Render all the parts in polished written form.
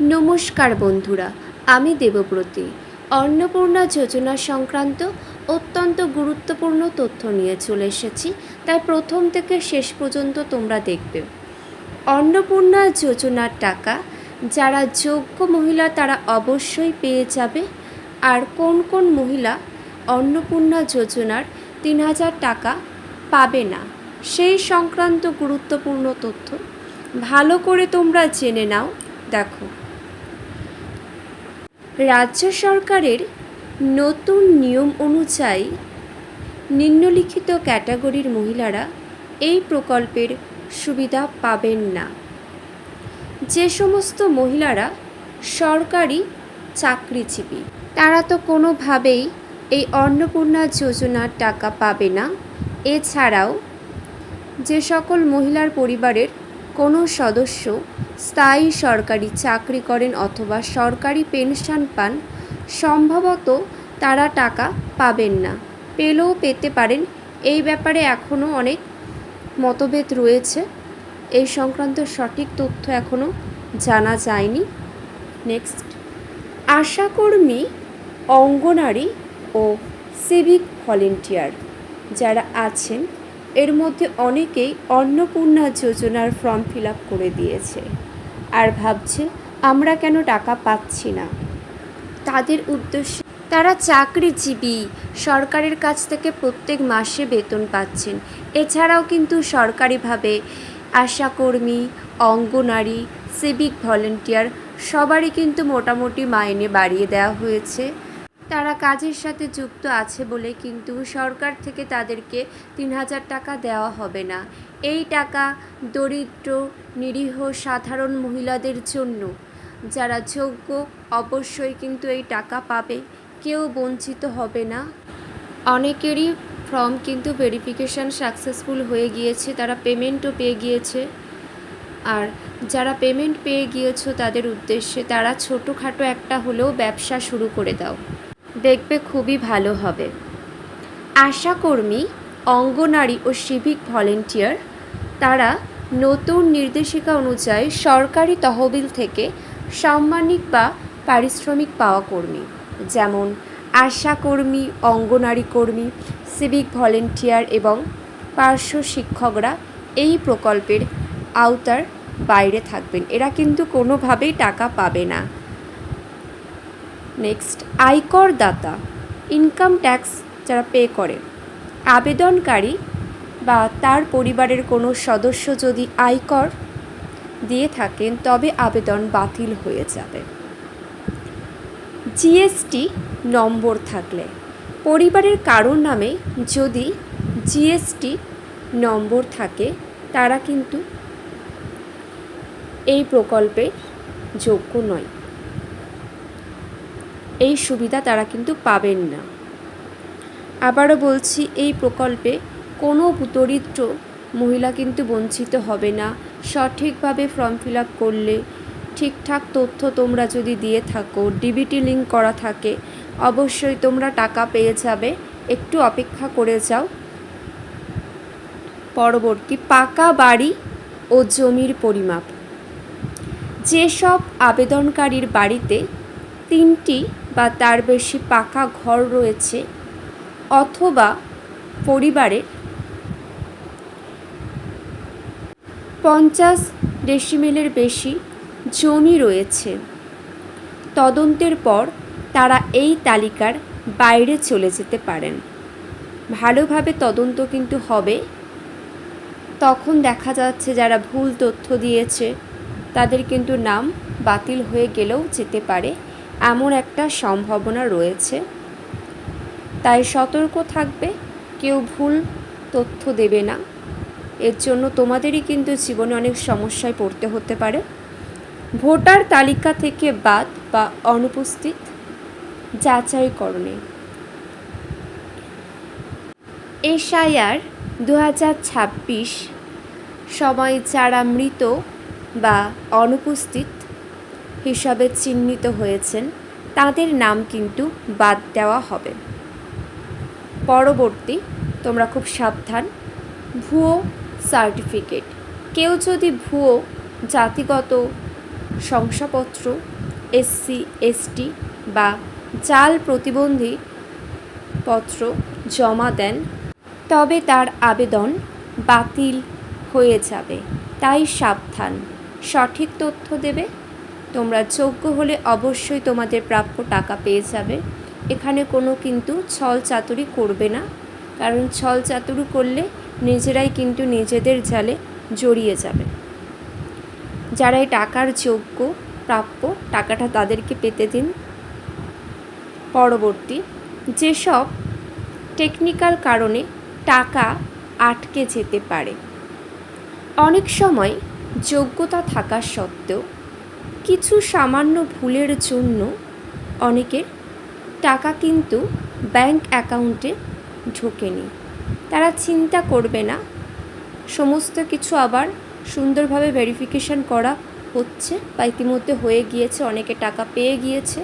নমস্কার বন্ধুরা, আমি দেবব্রতী। অন্নপূর্ণা যোজনা সংক্রান্ত অত্যন্ত গুরুত্বপূর্ণ তথ্য নিয়ে চলে এসেছি, তাই প্রথম থেকে শেষ পর্যন্ত তোমরা দেখবে। অন্নপূর্ণা যোজনার টাকা যারা যোগ্য মহিলা তারা অবশ্যই পেয়ে যাবে। আর কোন কোন মহিলা অন্নপূর্ণা যোজনার ৩,০০০ টাকা পাবে না, সেই সংক্রান্ত গুরুত্বপূর্ণ তথ্য ভালো করে তোমরা জেনে নাও। দেখো, রাজ্য সরকারের নতুন নিয়ম অনুযায়ী নিম্নলিখিত ক্যাটাগরির মহিলারা এই প্রকল্পের সুবিধা পাবেন না। যে সমস্ত মহিলারা সরকারি চাকরিজীবী তারা তো কোনোভাবেই এই অন্নপূর্ণা যোজনার টাকা পাবে না। এছাড়াও যে সকল মহিলার পরিবারের কোনো সদস্য স্থায়ী সরকারি চাকরি করেন অথবা সরকারি পেনশন পান, সম্ভবত তারা টাকা পাবেন না। পেলেও পেতে পারেন, এই ব্যাপারে এখনও অনেক মতভেদ রয়েছে। এই সংক্রান্ত সঠিক তথ্য এখনও জানা যায়নি। নেক্সট, আশাকর্মী, অঙ্গনারী ও সিভিক ভলেন্টিয়ার যারা আছেন, এর মধ্যে অনেকেই অন্নপূর্ণা যোজনার ফর্ম ফিল আপ করে দিয়েছে আর ভাবছে আমরা কেন টাকা পাচ্ছি না। তাদের উদ্দেশ্যে, তারা চাকরিজীবী, সরকারের কাছ থেকে প্রত্যেক মাসে বেতন পাচ্ছেন। এছাড়াও কিন্তু সরকারিভাবে আশাকর্মী, অঙ্গনারী, সিভিক ভলেন্টিয়ার সবারই কিন্তু মোটামুটি মাইনে বাড়িয়ে দেওয়া হয়েছে। তারা কাজের সাথে যুক্ত আছে বলে কিন্তু সরকার থেকে তাদেরকে ৩,০০০ টাকা দেওয়া হবে না। এই টাকা দরিদ্র, নিরীহ, সাধারণ মহিলাদের জন্য। যারা যোগ্য অবশ্যই কিন্তু এই টাকা পাবে, কেউ বঞ্চিত হবে না। অনেকেরই ফর্ম কিন্তু ভেরিফিকেশান সাকসেসফুল হয়ে গিয়েছে, তারা পেমেন্টও পেয়ে গিয়েছে। আর যারা পেমেন্ট পেয়ে গিয়েছো তাদের উদ্দেশ্যে, তারা ছোটোখাটো একটা হলেও ব্যবসা শুরু করে দাও, দেখবে খুবই ভালো হবে। আশাকর্মী, অঙ্গনারী ও সিভিক ভলেন্টিয়ার তারা নতুন নির্দেশিকা অনুযায়ী সরকারি তহবিল থেকে সাম্মানিক বা পারিশ্রমিক পাওয়া কর্মী, যেমন আশাকর্মী, অঙ্গনারী কর্মী, সিভিক ভলেন্টিয়ার এবং পার্শ্ব শিক্ষকরা এই প্রকল্পের আওতার বাইরে থাকবেন। এরা কিন্তু কোনোভাবেই টাকা পাবে না। নেক্সট, আয়কর দাতা, ইনকাম ট্যাক্স যারা পে করে, আবেদনকারী বা তার পরিবারের কোনো সদস্য যদি আয়কর দিয়ে থাকেন তবে আবেদন বাতিল হয়ে যাবে। জিএসটি নম্বর থাকলে, পরিবারের কারোর নামে যদি জিএসটি নম্বর থাকে তারা কিন্তু এই প্রকল্পে যোগ্য নয়, এই সুবিধা তারা কিন্তু পাবেন না। আবারও বলছি, এই প্রকল্পে কোনো দরিদ্র মহিলা কিন্তু বঞ্চিত হবে না। সঠিকভাবে ফর্ম ফিল আপ করলে, ঠিকঠাক তথ্য তোমরা যদি দিয়ে থাকো, ডিবিটি লিঙ্ক করা থাকে, অবশ্যই তোমরা টাকা পেয়ে যাবে। একটু অপেক্ষা করে যাও। পরবর্তী, পাকা বাড়ি ও জমির পরিমাপ, যেসব আবেদনকারীর বাড়িতে 3টি বা তার বেশি পাকা ঘর রয়েছে অথবা পরিবারের 50 ডেসিমেলের বেশি জমি রয়েছে, তদন্তের পর তারা এই তালিকার বাইরে চলে যেতে পারেন। ভালোভাবে তদন্ত কিন্তু হবে, তখন দেখা যাচ্ছে যারা ভুল তথ্য দিয়েছে তাদের কিন্তু নাম বাতিল হয়ে গেলেও যেতে পারে, এমন একটা সম্ভাবনা রয়েছে। তাই সতর্ক থাকবে, কেউ ভুল তথ্য দেবে না। এর জন্য তোমাদেরই কিন্তু জীবনে অনেক সমস্যায় পড়তে হতে পারে। ভোটার তালিকা থেকে বাদ বা অনুপস্থিত যাচাইকরণে, এসআইআর 2026 সময় যারা মৃত বা অনুপস্থিত হিসাবে চিহ্নিত হয়েছেন তাদের নাম কিন্তু বাদ দেওয়া হবে। পরবর্তী, তোমরা খুব সাবধান, ভুয়ো সার্টিফিকেট, কেউ যদি ভুয়ো জাতিগত শংসাপত্র, SC ST বা জাল প্রতিবন্ধী পত্র জমা দেন, তবে তার আবেদন বাতিল হয়ে যাবে। তাই সাবধান, সঠিক তথ্য দেবে। তোমরা যোগ্য হলে অবশ্যই তোমাদের প্রাপ্য টাকা পেয়ে যাবে। এখানে কোনো কিন্তু ছল চাতুরি করবে না, কারণ ছল চাতুরি করলে নিজেরাই কিন্তু নিজেদের জালে জড়িয়ে যাবে। যারা এই টাকার যোগ্য প্রাপ্য, টাকাটা তাদেরকে পেতে দিন। পরবর্তী, যেসব টেকনিক্যাল কারণে টাকা আটকে যেতে পারে। অনেক সময় যোগ্যতা থাকা সত্ত্বেও কিছু সামান্য ভুলের জন্য অনেকের টাকা কিন্তু ব্যাংক অ্যাকাউন্টে ঢোকেনি। তারা চিন্তা করবে না, সমস্ত কিছু আবার সুন্দরভাবে ভেরিফিকেশন করা হচ্ছে বা ইতিমধ্যে হয়ে গিয়েছে, অনেকে টাকা পেয়ে গিয়েছে।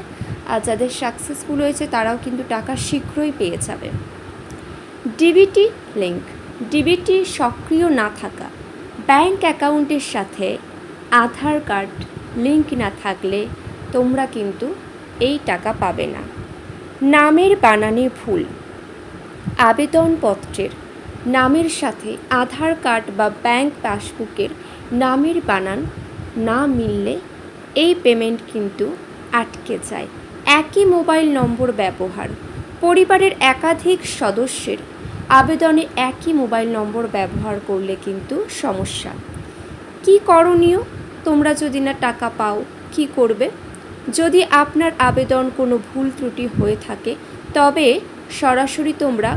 আর যাদের সাকসেসফুল হয়েছে তারাও কিন্তু টাকা শীঘ্রই পেয়ে যাবে। ডিবিটি লিঙ্ক, ডিবিটি সক্রিয় না থাকা, ব্যাংক অ্যাকাউন্টের সাথে আধার কার্ড লিঙ্ক না থাকলে তোমরা কিন্তু এই টাকা পাবে না। নামের বানানে ভুল, আবেদনপত্রের নামের সাথে আধার কার্ড বা ব্যাংক পাসবুকের নামের বানান না মিললে এই পেমেন্ট কিন্তু আটকে যায়। একই মোবাইল নম্বর ব্যবহার, পরিবারের একাধিক সদস্যের আবেদনে একই মোবাইল নম্বর ব্যবহার করলে কিন্তু সমস্যা। কি করণীয়? তোমরা যদি না টাকা পাও কি করবে? যদি আপনার আবেদন কোনো ভুল ত্রুটি হয়ে থাকে তবে সরাসরি তোমরা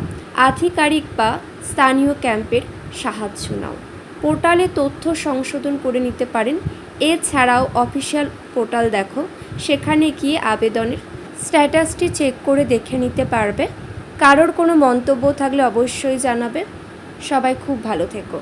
আধিকারিক বা স্থানীয় ক্যাম্পের সাহায্য নাও। পোর্টালে তথ্য সংশোধন করে নিতে পারেন। এছাড়াও অফিসিয়াল পোর্টাল দেখো, সেখানে গিয়ে আবেদনের স্ট্যাটাসটি চেক করে দেখে নিতে পারবে। কারোর কোনো মন্তব্য থাকলে অবশ্যই জানাবে। সবাই খুব ভালো থেকো।